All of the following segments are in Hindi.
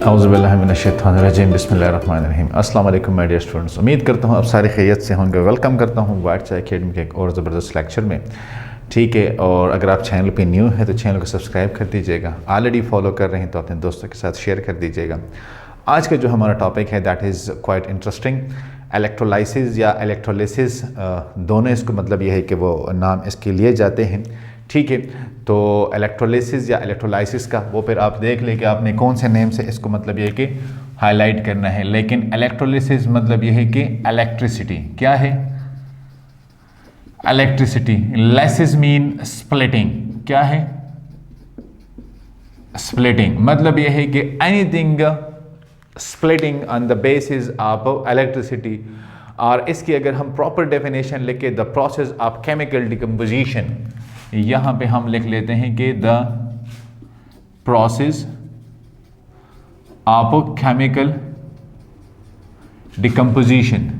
औज़ुबिल्लाहिमिनश्शैतानिर्रजीम बिस्मिल्लाहिर्रहमानिर्रहीम। अस्सलाम वालेकुम माय डियर स्टूडेंट्स, उम्मीद करता हूँ आप सारी खैरियत से होंगे। वेलकम करता हूँ वाइट्स एकेडमी के एक और ज़बरदस्त लेक्चर में। ठीक है, और अगर आप चैनल पे न्यू हैं तो चैनल को सब्सक्राइब कर दीजिएगा। ऑलरेडी फॉलो कर रहे हैं तो अपने दोस्तों के साथ शेयर कर दीजिएगा। आज का जो हमारा टॉपिक है that is quite interesting. Electrolysis या इलेक्ट्रोलिसिस, दोनों इसको मतलब ये है कि वो नाम इसके लिए जाते हैं। ठीक है, तो इलेक्ट्रोलिसिस या इलेक्ट्रोलाइसिस का वो फिर आप देख लें कि आपने कौन से नेम से इसको मतलब ये है कि हाईलाइट करना है। लेकिन इलेक्ट्रोलिसिस मतलब ये है कि इलेक्ट्रिसिटी, क्या है? इलेक्ट्रिसिटी। लेसिस मीन स्प्लिटिंग, क्या है? स्प्लिटिंग मतलब ये है कि anything splitting on the basis of electricity. और इसकी अगर हम प्रॉपर डेफिनेशन लिखे, the process of chemical decomposition, यहाँ पे हम लिख लेते हैं कि the process of chemical decomposition.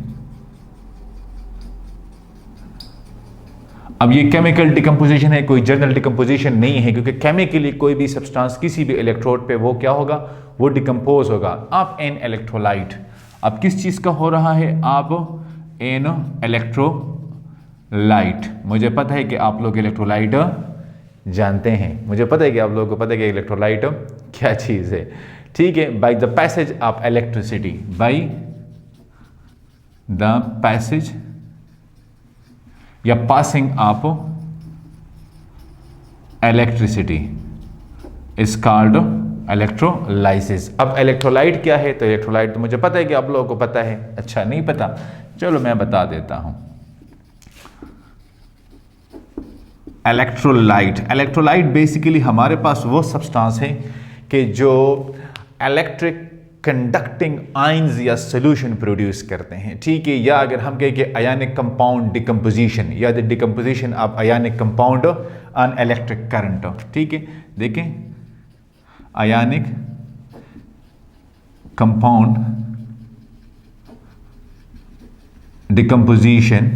अब ये केमिकल डिकम्पोजिशन है, कोई जनरल डिकम्पोजिशन नहीं है, क्योंकि केमिकली कोई भी सब्सटेंस किसी भी इलेक्ट्रोड पे वो क्या होगा, वो डिकम्पोज होगा। आप एन इलेक्ट्रोलाइट, अब किस चीज़ का हो रहा है? आप एन इलेक्ट्रोलाइट। मुझे पता है कि आप लोग इलेक्ट्रोलाइट जानते हैं, मुझे पता है कि आप लोगों को पता है कि इलेक्ट्रोलाइट क्या चीज़ है। ठीक है, by the passage of electricity, by the passage या passing of electricity is called electrolysis. अब इलेक्ट्रोलाइट क्या है? तो इलेक्ट्रोलाइट तो मुझे पता है कि आप लोगों को पता है। अच्छा, नहीं पता? चलो मैं बता देता हूं। इलेक्ट्रोलाइट बेसिकली हमारे पास वो सब्सटेंस है कि जो इलेक्ट्रिक कंडक्टिंग आयंस या सोल्यूशन प्रोड्यूस करते हैं। ठीक है, या अगर हम कहें कि आयनिक कंपाउंड डिकम्पोजिशन या the decomposition of ionic compound on electric current. ठीक है, देखें, ionic compound decomposition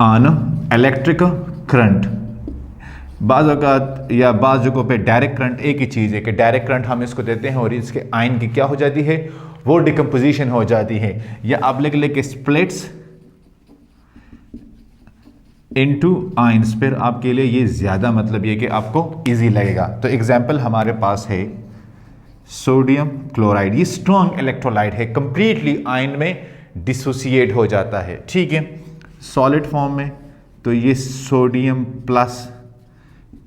on electric current. बाज़ औक़ात या बाज़ जगहों पे डायरेक्ट करंट एक ही चीज़ है कि डायरेक्ट करंट हम इसको देते हैं और इसके आयन की क्या हो जाती है, वो डिकम्पोजिशन हो जाती है। या आप लिख लें कि स्प्लिट्स इनटू आयंस, फिर आपके लिए ये ज़्यादा मतलब ये कि आपको इजी लगेगा। तो एग्जांपल हमारे पास है सोडियम क्लोराइड। ये स्ट्रॉन्ग इलेक्ट्रोलाइट है, कंप्लीटली आयन में डिसोसिएट हो जाता है। ठीक है, सॉलिड फॉर्म में तो ये सोडियम प्लस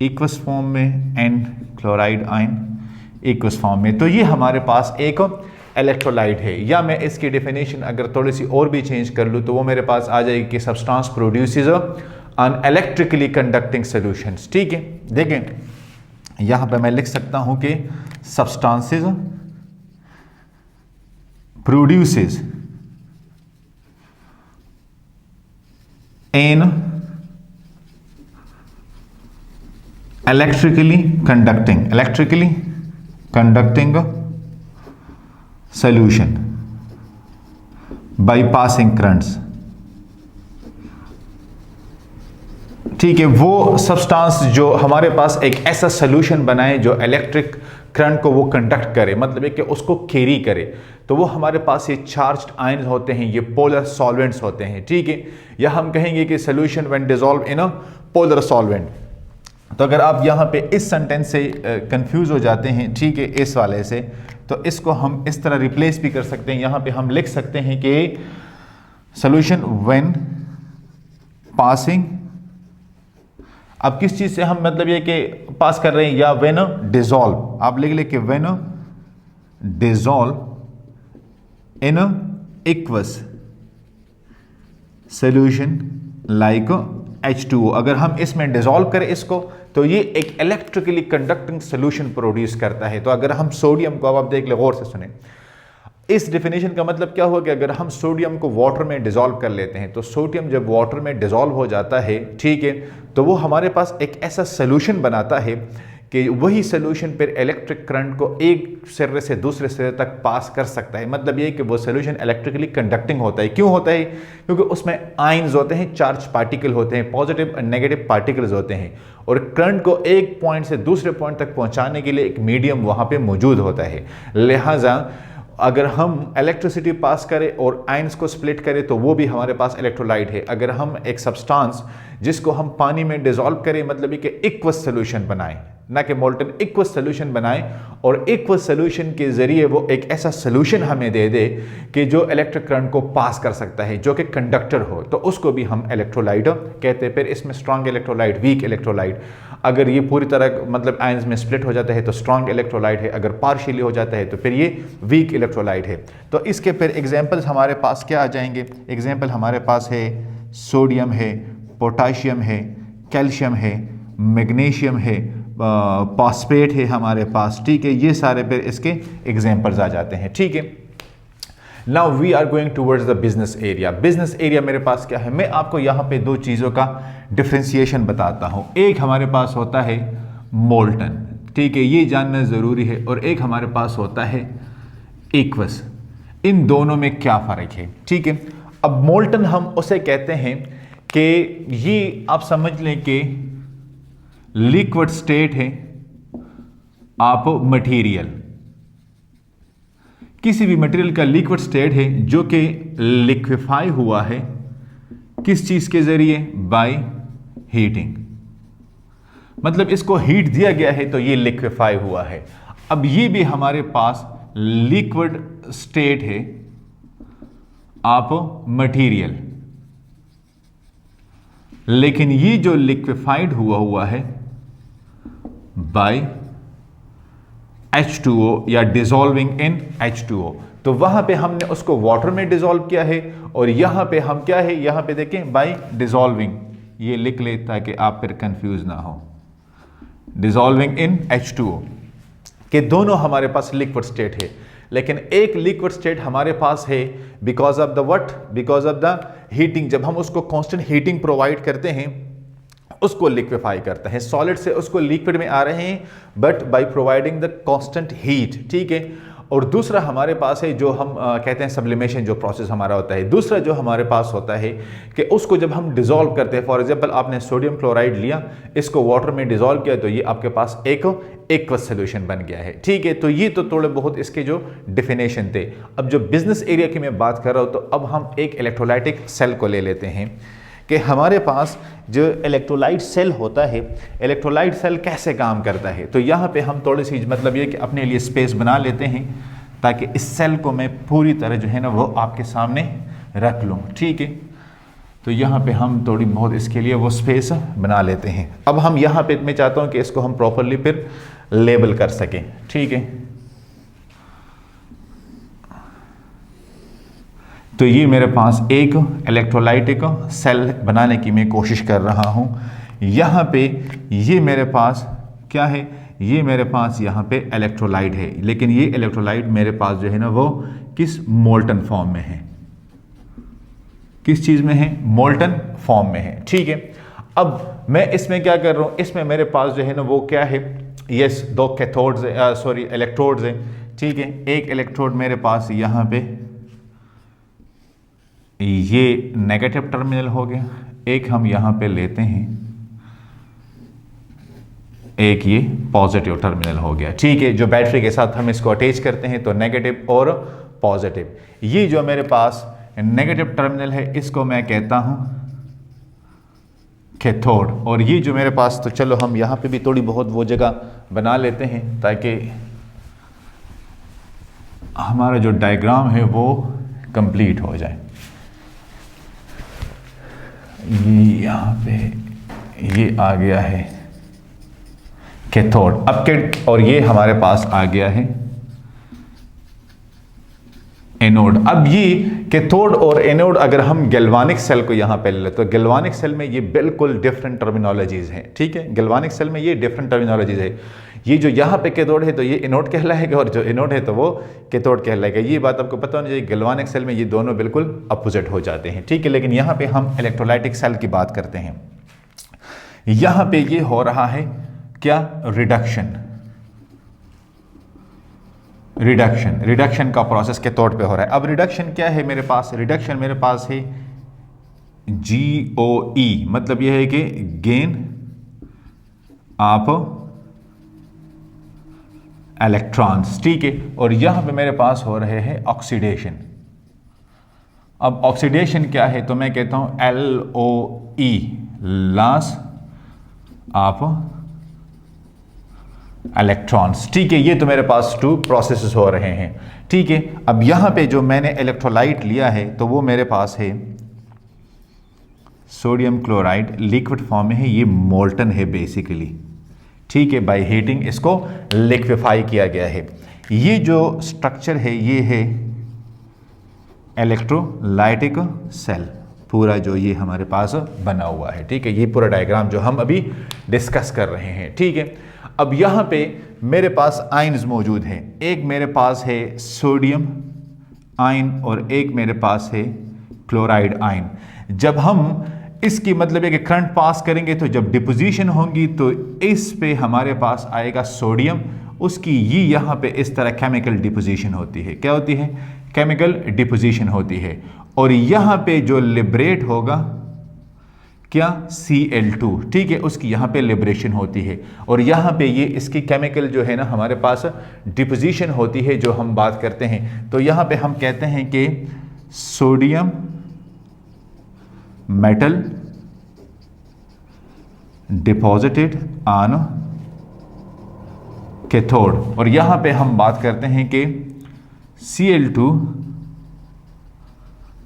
इक्वस फॉर्म में and chloride ion equals form में। तो ये हमारे पास एक इलेक्ट्रोलाइट है। या मैं इसकी डेफिनेशन अगर थोड़ी सी और भी चेंज कर लूँ तो वो मेरे पास आ जाएगी कि substance produces on electrically conducting solutions. ठीक है, देखें यहाँ पे मैं लिख सकता हूँ कि substances produces in electrically conducting solution by passing currents। ठीक है, वो सब्सटेंस जो हमारे पास एक ऐसा सोल्यूशन बनाए जो इलेक्ट्रिक करंट को वो कंडक्ट करे, मतलब है कि उसको कैरी करे। तो वो हमारे पास ये चार्ज्ड आयंस होते हैं, ये पोलर सॉल्वेंट्स होते हैं। ठीक है, या हम कहेंगे कि solution when dissolve in a polar solvent. तो अगर आप यहाँ पे इस सेंटेंस से कंफ्यूज हो जाते हैं, ठीक है, इस वाले से, तो इसको हम इस तरह रिप्लेस भी कर सकते हैं। यहाँ पे हम लिख सकते हैं कि सोल्यूशन व्हेन पासिंग, अब किस चीज़ से हम मतलब ये कि पास कर रहे हैं, या व्हेन डिसॉल्व, आप लिख ले कि when dissolve in aqueous solution like H2O। अगर हम इसमें डिसॉल्व करें इसको तो ये एक इलेक्ट्रिकली कंडक्टिंग सोल्यूशन प्रोड्यूस करता है। तो अगर हम सोडियम को, अब आप देख ले, गौर से सुने, इस डेफिनेशन का मतलब क्या हुआ कि अगर हम सोडियम को वाटर में डिसॉल्व कर लेते हैं तो सोडियम जब वाटर में डिसॉल्व हो जाता है, ठीक है, तो वो हमारे पास एक ऐसा सोल्यूशन बनाता है कि वही सोल्यूशन फिर इलेक्ट्रिक करंट को एक सिरे से दूसरे सिरे तक पास कर सकता है। मतलब ये कि वो सोल्यूशन इलेक्ट्रिकली कंडक्टिंग होता है। क्यों होता है? क्योंकि उसमें आयंस होते हैं, चार्ज पार्टिकल होते हैं, पॉजिटिव और नेगेटिव पार्टिकल्स होते हैं, और करंट को एक पॉइंट से दूसरे पॉइंट तक पहुंचाने के लिए एक मीडियम वहां पे मौजूद होता है। लिहाजा अगर हम इलेक्ट्रिसिटी पास करें और आयंस को स्प्लिट करें तो वो भी हमारे पास इलेक्ट्रोलाइट है। अगर हम एक सब्सटेंस जिसको हम पानी में डिसॉल्व करें, मतलब कि एक्वस सोल्यूशन बनाएं, ना कि मोल्टन, एक्वस सोल्यूशन बनाएं, और एक्वस सोल्यूशन के जरिए वो एक ऐसा सोल्यूशन हमें दे दे कि जो इलेक्ट्रिक करंट को पास कर सकता है, जो कि कंडक्टर हो, तो उसको भी हम इलेक्ट्रोलाइट कहते हैं। फिर इसमें स्ट्रॉन्ग इलेक्ट्रोलाइट, वीक इलेक्ट्रोलाइट। अगर ये पूरी तरह मतलब आयंस में स्प्लिट हो जाता है तो स्ट्रॉन्ग इलेक्ट्रोलाइट है, अगर पार्शियली हो जाता है तो फिर ये वीक इलेक्ट्रोलाइट है। तो इसके फिर एग्जाम्पल्स हमारे पास क्या आ जाएंगे? एग्जाम्पल हमारे पास है सोडियम है, पोटाशियम है, कैल्शियम है, मैग्नीशियम है, फॉस्फेट है हमारे पास, ठीक है। ये सारे फिर इसके एग्जाम्पल्स आ जाते हैं, ठीक है। Now we are going towards the business area. Business area मेरे पास क्या है? मैं आपको यहाँ पे दो चीज़ों का डिफ्रेंसिएशन बताता हूँ। एक हमारे पास होता है मोल्टन, ठीक है, ये जानना ज़रूरी है, और एक हमारे पास होता है एक्वस। इन दोनों में क्या फ़र्क है, ठीक है। अब मोल्टन हम उसे कहते हैं कि ये आप समझ लें कि लिक्विड स्टेट है आप मटेरियल, किसी भी मटेरियल का लिक्विड स्टेट है जो कि लिक्विफाई हुआ है किस चीज के जरिए? By heating. मतलब इसको हीट दिया गया है तो ये लिक्विफाई हुआ है। अब ये भी हमारे पास लिक्विड स्टेट है आप मटेरियल, लेकिन ये जो लिक्विफाइड हुआ है बाय H2O या डिसॉल्विंग इन H2O, तो वहां पे हमने उसको वाटर में डिसॉल्व किया है, और यहां पे हम क्या है, यहां पे देखें बाय डिसॉल्विंग, ये लिख ले ताकि आप फिर कंफ्यूज ना हो, डिसॉल्विंग इन H2O के दोनों हमारे पास लिक्विड स्टेट है। लेकिन एक लिक्विड स्टेट हमारे पास है because of the what? Because of the heating. जब हम उसको कांस्टेंट हीटिंग प्रोवाइड करते हैं उसको लिक्विफाई करता है, सॉलिड से उसको लिक्विड में आ रहे हैं but by providing the constant heat, ठीक है। और दूसरा हमारे पास है जो हम कहते हैं सब्लिमेशन, जो प्रोसेस हमारा होता है। दूसरा जो हमारे पास होता है कि उसको जब हम डिसॉल्व करते हैं, फॉर एग्जांपल आपने सोडियम क्लोराइड लिया, इसको वाटर में डिसॉल्व किया, तो ये आपके पास एक एक्वस सोल्यूशन बन गया है, ठीक है। तो ये तो थोड़े बहुत इसके जो डिफिनेशन थे। अब जो बिजनेस एरिया की मैं बात कर रहा हूँ, तो अब हम एक इलेक्ट्रोलाइटिक सेल को ले लेते हैं कि हमारे पास जो इलेक्ट्रोलाइट सेल होता है, इलेक्ट्रोलाइट सेल कैसे काम करता है। तो यहाँ पे हम थोड़ी सी मतलब ये कि अपने लिए स्पेस बना लेते हैं ताकि इस सेल को मैं पूरी तरह जो है ना वो आपके सामने रख लूँ, ठीक है। तो यहाँ पे हम थोड़ी बहुत इसके लिए वो स्पेस बना लेते हैं। अब हम यहाँ पे मैं चाहता हूँ कि इसको हम प्रॉपरली फिर लेबल कर सकें, ठीक है। तो ये मेरे पास एक इलेक्ट्रोलाइटिक सेल बनाने की मैं कोशिश कर रहा हूँ। यहाँ पे ये मेरे पास क्या है? ये मेरे पास यहाँ पे इलेक्ट्रोलाइट है, लेकिन ये इलेक्ट्रोलाइट मेरे पास जो है ना वो किस मोल्टन फॉर्म में है, किस चीज़ में है? मोल्टन फॉर्म में है, ठीक है। अब मैं इसमें क्या कर रहा हूँ, इसमें मेरे पास जो है ना वो क्या है? यस, दो कैथोड्स इलेक्ट्रोड्स हैं, ठीक है। एक इलेक्ट्रोड मेरे पास यहाँ पे ये नेगेटिव टर्मिनल हो गया, एक हम यहां पे लेते हैं, एक ये पॉजिटिव टर्मिनल हो गया, ठीक है। जो बैटरी के साथ हम इसको अटैच करते हैं तो नेगेटिव और पॉजिटिव। ये जो मेरे पास नेगेटिव टर्मिनल है इसको मैं कहता हूं कैथोड, और ये जो मेरे पास, तो चलो हम यहां पे भी थोड़ी बहुत वो जगह बना लेते हैं ताकि हमारा जो डायग्राम है वो कंप्लीट हो जाए। यहाँ पे ये आ गया है कैथोड, अब के, और ये हमारे पास आ गया है एनोड। अब ये कैथोड और एनोड अगर हम गैल्वानिक सेल को यहाँ पे ले लें तो गैल्वानिक सेल में ये बिल्कुल डिफरेंट टर्मिनोलॉजीज हैं, ठीक है। गैल्वानिक सेल में ये डिफरेंट टर्मिनोलॉजीज है। ये जो यहाँ पे कैथोड है तो ये एनोड कहलाएगा, और जो एनोड है तो वो कैथोड कहलाएगा। ये बात आपको पता होनी चाहिए, गैल्वानिक सेल में ये दोनों बिल्कुल अपोजिट हो जाते हैं, ठीक है। लेकिन यहाँ पे हम इलेक्ट्रोलाइटिक सेल की बात करते हैं। यहाँ पे ये हो रहा है क्या, रिडक्शन का प्रोसेस के तौर पे हो रहा है। अब रिडक्शन क्या है मेरे पास, रिडक्शन मेरे पास है GOE, मतलब यह है कि गेन ऑफ इलेक्ट्रॉन्स, ठीक है। और यहां पे मेरे पास हो रहे हैं ऑक्सीडेशन। अब ऑक्सीडेशन क्या है, तो मैं कहता हूं LOE, लॉस ऑफ इलेक्ट्रॉन्स, ठीक है। ये तो मेरे पास 2 प्रोसेसेस हो रहे हैं, ठीक है। अब यहां पे जो मैंने इलेक्ट्रोलाइट लिया है तो वो मेरे पास है सोडियम क्लोराइड, लिक्विड फॉर्म में है, ये मोल्टन है बेसिकली, ठीक है। बाय हीटिंग इसको लिक्विफाई किया गया है। ये जो स्ट्रक्चर है ये है इलेक्ट्रोलाइटिक सेल, पूरा जो ये हमारे पास बना हुआ है, ठीक है। ये पूरा डायग्राम जो हम अभी डिस्कस कर रहे हैं, ठीक है। अब यहां पे मेरे पास आयन्स मौजूद हैं, एक मेरे पास है सोडियम आयन और एक मेरे पास है क्लोराइड आयन। जब हम इसकी मतलब है कि करंट पास करेंगे तो जब डिपोजिशन होगी तो इस पे हमारे पास आएगा सोडियम, उसकी ये यहाँ पे इस तरह केमिकल डिपोजिशन होती है। क्या होती है, केमिकल डिपोजिशन होती है। और यहाँ पे जो लिबरेट होगा क्या, Cl2, ठीक है, उसकी यहाँ पे लिबरेशन होती है। और यहाँ पे ये इसकी केमिकल जो है ना हमारे पास डिपोजिशन होती है जो हम बात करते हैं। तो यहाँ पे हम कहते हैं कि sodium metal deposited on cathode, और यहां पे हम बात करते हैं कि Cl2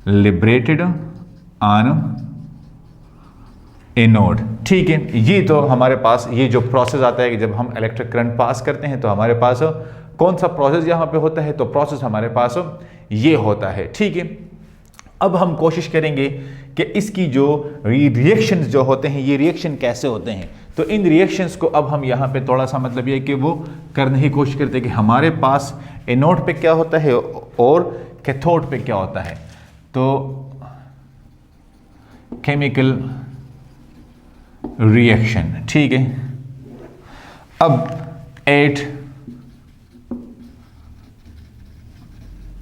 लिबरेटेड ऑन एनोड, ठीक है। ये तो हमारे पास ये जो प्रोसेस आता है कि जब हम इलेक्ट्रिक करंट पास करते हैं तो हमारे पास कौन सा प्रोसेस यहां पे होता है, तो प्रोसेस हमारे पास ये होता है, ठीक है। अब हम कोशिश करेंगे कि इसकी जो रिएक्शंस जो होते हैं ये रिएक्शन कैसे होते हैं। तो इन रिएक्शंस को अब हम यहाँ पे थोड़ा सा मतलब ये कि वो करने की कोशिश करते हैं कि हमारे पास एनोड पे क्या होता है और कैथोड पे क्या होता है। तो केमिकल रिएक्शन, ठीक है। अब एट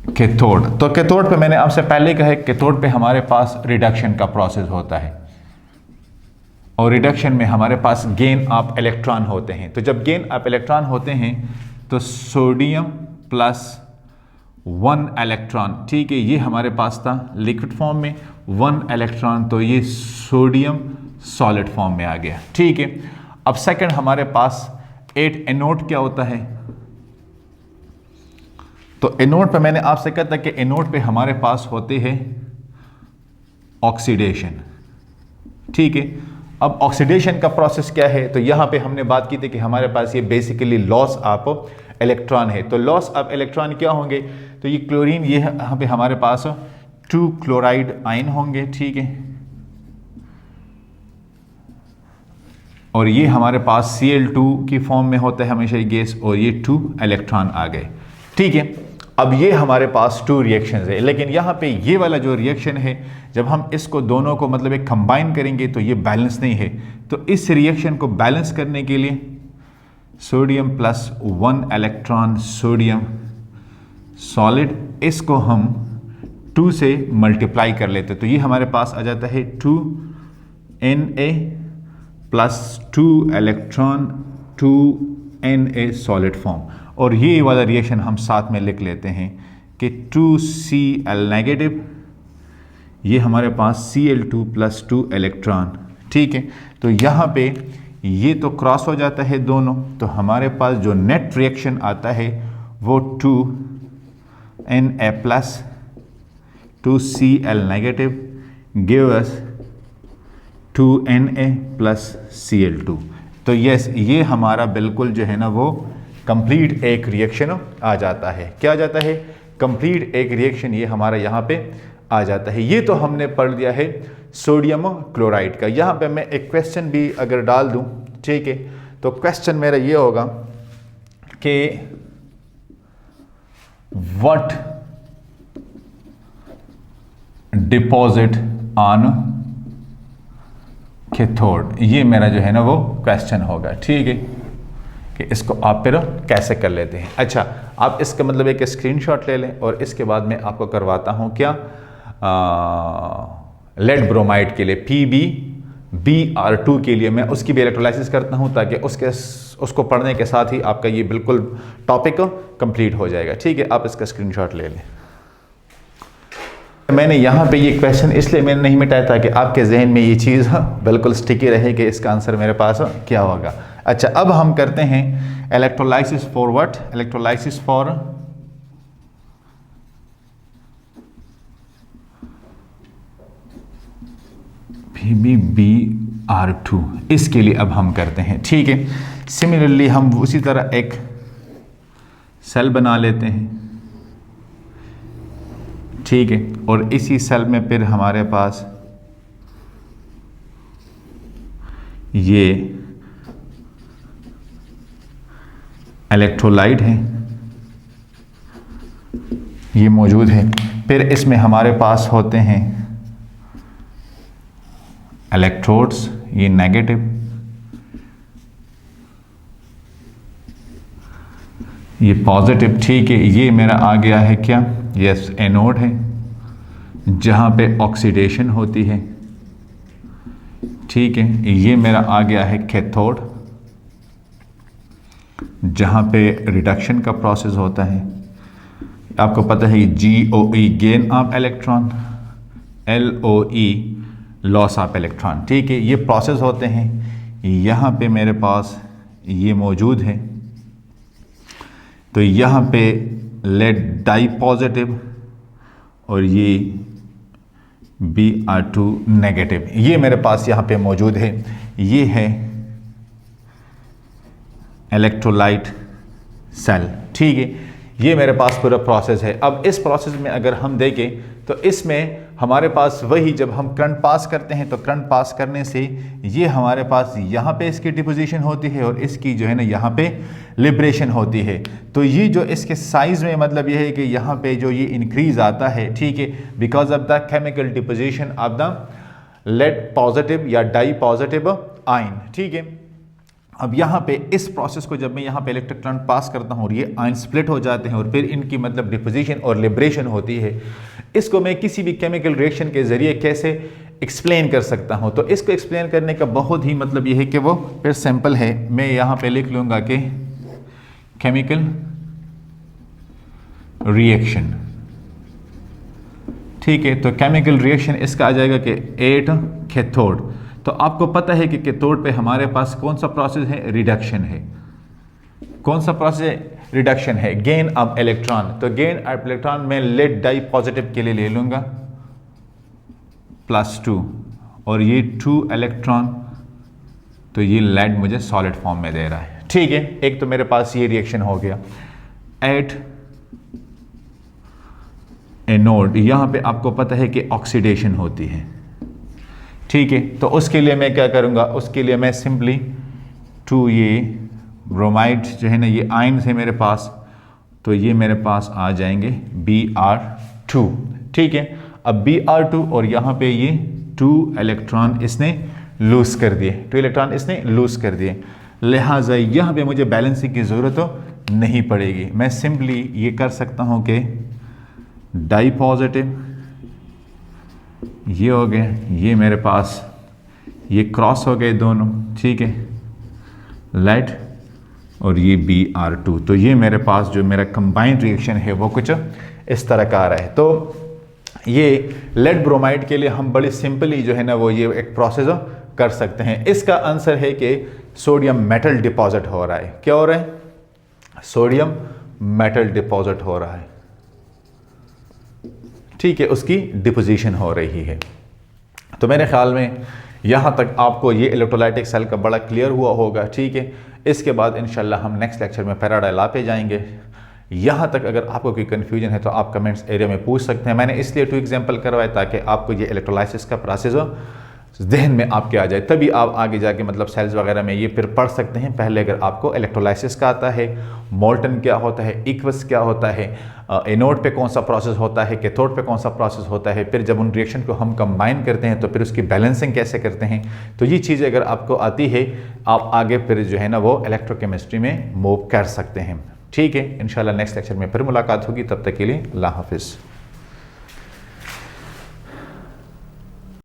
कैथोड, तो कैथोड पे मैंने आपसे पहले कहा है कैथोड पे हमारे पास रिडक्शन का प्रोसेस होता है और रिडक्शन में हमारे पास गेन ऑफ इलेक्ट्रॉन होते हैं। तो जब गेन ऑफ इलेक्ट्रॉन होते हैं तो सोडियम प्लस 1 इलेक्ट्रॉन, ठीक है, ये हमारे पास था लिक्विड फॉर्म में 1 इलेक्ट्रॉन, तो ये सोडियम सॉलिड फॉर्म में आ गया, ठीक है। अब सेकंड हमारे पास 8 एनोड क्या होता है, तो एनोड पे मैंने आपसे कहा था कि एनोड पे हमारे पास होते हैं ऑक्सीडेशन, ठीक है। अब ऑक्सीडेशन का प्रोसेस क्या है, तो यहां पे हमने बात की थी कि हमारे पास ये बेसिकली लॉस ऑफ इलेक्ट्रॉन है। तो लॉस ऑफ इलेक्ट्रॉन क्या होंगे, तो ये क्लोरीन, ये यहां पे हमारे पास 2 क्लोराइड आयन होंगे, ठीक है। और ये हमारे पास Cl2 की फॉर्म में होता है हमेशा ये गैस, और ये 2 इलेक्ट्रॉन आ गए, ठीक है। अब ये हमारे पास 2 रिएक्शंस है, लेकिन यहाँ पे ये वाला जो रिएक्शन है जब हम इसको दोनों को मतलब एक कंबाइन करेंगे तो ये बैलेंस नहीं है। तो इस रिएक्शन को बैलेंस करने के लिए sodium plus 1 electron sodium solid, इसको हम 2 से मल्टीप्लाई कर लेते, तो ये हमारे पास आ जाता है 2Na plus 2 electron 2Na solid form. और ये वाला रिएक्शन हम साथ में लिख लेते हैं कि 2Cl नेगेटिव, ये हमारे पास Cl2 प्लस 2 इलेक्ट्रॉन, ठीक है। तो यहाँ पे ये तो क्रॉस हो जाता है दोनों, तो हमारे पास जो नेट रिएक्शन आता है वो 2Na plus 2Cl negative give us 2Na plus Cl2। तो यस, ये हमारा बिल्कुल जो है ना वो कंप्लीट एक रिएक्शन आ जाता है। क्या आ जाता है, कंप्लीट एक रिएक्शन ये हमारा यहाँ पे आ जाता है। ये तो हमने पढ़ लिया है सोडियम क्लोराइड का। यहाँ पे मैं एक क्वेश्चन भी अगर डाल दूँ, ठीक है, तो क्वेश्चन मेरा ये होगा कि व्हाट डिपॉजिट ऑन कैथोड, ये मेरा जो है ना वो क्वेश्चन होगा, ठीक है। कि इसको आप फिर कैसे कर लेते हैं। अच्छा, आप इसका मतलब एक स्क्रीनशॉट ले लें और इसके बाद मैं आपको करवाता हूँ क्या, लेड ब्रोमाइड के लिए PbBr2 के लिए मैं उसकी भी इलेक्ट्रोलाइसिस करता हूँ, ताकि उसको पढ़ने के साथ ही आपका ये बिल्कुल टॉपिक कंप्लीट हो जाएगा। ठीक है, आप इसका स्क्रीनशॉट ले लें। मैंने यहाँ पे ये क्वेश्चन इसलिए मैंने नहीं मिटाया ताकि आपके जहन में ये चीज़ बिल्कुल स्टिकी रहे कि इसका आंसर मेरे पास क्या होगा। अच्छा, अब हम करते हैं electrolysis for what, electrolysis for PbBr2, इसके लिए अब हम करते हैं। ठीक है, सिमिलरली हम उसी तरह एक सेल बना लेते हैं। ठीक है, और इसी सेल में फिर हमारे पास ये इलेक्ट्रोलाइट है, ये मौजूद है। फिर इसमें हमारे पास होते हैं इलेक्ट्रोड्स, ये नेगेटिव, ये पॉजिटिव। ठीक है, ये मेरा आ गया है क्या, यस, एनोड है जहाँ पे ऑक्सीडेशन होती है। ठीक है, ये मेरा आ गया है कैथोड जहाँ पे रिडक्शन का प्रोसेस होता है। आपको पता है GOE gain of electron, LOE loss of electron. ठीक है, ये प्रोसेस होते हैं। यहाँ पे मेरे पास ये मौजूद है, तो यहाँ पे लेड डाई पॉजिटिव और ये Br2 नेगेटिव, ये मेरे पास यहाँ पे मौजूद है। ये है इलेक्ट्रोलाइट सेल। ठीक है, ये मेरे पास पूरा प्रोसेस है। अब इस प्रोसेस में अगर हम देखें तो इसमें हमारे पास वही, जब हम करंट पास करते हैं तो करंट पास करने से ये हमारे पास यहाँ पे इसकी डिपोजिशन होती है और इसकी जो है ना यहाँ पे लिबरेशन होती है। तो ये जो इसके साइज़ में मतलब ये है कि यहाँ पे जो ये इंक्रीज आता है, ठीक है, because of the chemical deposition of the lead positive या डाई पॉजिटिव आयन। ठीक है, अब यहाँ पे इस प्रोसेस को जब मैं यहाँ पे इलेक्ट्रिक करंट पास करता हूँ और ये आयन स्प्लिट हो जाते हैं और फिर इनकी मतलब डिपोजिशन और लिबरेशन होती है, इसको मैं किसी भी केमिकल रिएक्शन के ज़रिए कैसे एक्सप्लेन कर सकता हूँ। तो इसको एक्सप्लेन करने का बहुत ही मतलब ये है कि वो फिर सिंपल है। मैं यहाँ पे लिख लूँगा कि केमिकल रिएक्शन। ठीक है, तो केमिकल रिएक्शन इसका आ जाएगा कि 8 कैथोड। तो आपको पता है कि कैथोड पे हमारे पास कौन सा प्रोसेस है, रिडक्शन है। कौन सा प्रोसेस है, रिडक्शन है, गेन ऑफ इलेक्ट्रॉन। तो गेन ऑफ इलेक्ट्रॉन मैं लेड डाई पॉजिटिव के लिए ले लूंगा +2 और ये 2 इलेक्ट्रॉन, तो ये लेड मुझे सॉलिड फॉर्म में दे रहा है। ठीक है, एक तो मेरे पास ये रिएक्शन हो गया। एट एनोड, यहां पे आपको पता है कि ऑक्सीडेशन होती है। ठीक है, तो उसके लिए मैं क्या करूंगा, उसके लिए मैं सिंपली 2 ये ब्रोमाइड जो है ना, ये आयन्स है मेरे पास, तो ये मेरे पास आ जाएंगे Br2। ठीक है, अब Br2 और यहाँ पे ये 2 इलेक्ट्रॉन इसने लूज कर दिए, 2 इलेक्ट्रॉन इसने लूज कर दिए, लिहाजा यहाँ पे मुझे बैलेंसिंग की ज़रूरत नहीं पड़ेगी। मैं सिंपली ये कर सकता हूँ कि डाई पॉजिटिव ये हो गए, ये मेरे पास ये क्रॉस हो गए दोनों। ठीक है, लेड और ये Br2, तो ये मेरे पास जो मेरा कंबाइंड रिएक्शन है वो कुछ इस तरह का आ रहा है। तो ये लेड ब्रोमाइड के लिए हम बड़ी सिंपली जो है ना वो ये एक प्रोसेस कर सकते हैं। इसका आंसर है कि सोडियम मेटल डिपॉजिट हो रहा है। क्या हो रहा है, सोडियम मेटल डिपॉजिट हो रहा है। ठीक है, उसकी डिपोजिशन हो रही है। तो मेरे ख्याल में यहाँ तक आपको ये इलेक्ट्रोलाइटिक सेल का बड़ा क्लियर हुआ होगा। ठीक है, इसके बाद इंशाल्लाह हम नेक्स्ट लेक्चर में फैराडे लॉ पे जाएंगे। यहाँ तक अगर आपको कोई कन्फ्यूजन है तो आप कमेंट्स एरिया में पूछ सकते हैं। मैंने इसलिए 2 एग्जाम्पल करवाए ताकि आपको ये इलेक्ट्रोलाइसिस का प्रोसेस जहन में आपके आ जाए, तभी आप आगे जाके मतलब सेल्स वगैरह में ये फिर पढ़ सकते हैं। पहले अगर आपको इलेक्ट्रोलाइसिस का आता है, मोल्टन क्या होता है, इक्वस क्या होता है, एनोड पे कौन सा प्रोसेस होता है, कैथोड पे कौन सा प्रोसेस होता है, फिर जब उन रिएक्शन को हम कंबाइन करते हैं तो फिर उसकी बैलेंसिंग कैसे करते हैं, तो ये चीज़ें अगर आपको आती है आप आगे फिर जो है ना वो इलेक्ट्रोकेमिस्ट्री में मूव कर सकते हैं। ठीक है, इंशाल्लाह नेक्स्ट लेक्चर में फिर मुलाकात होगी, तब तक के लिए अल्लाह हाफिज़।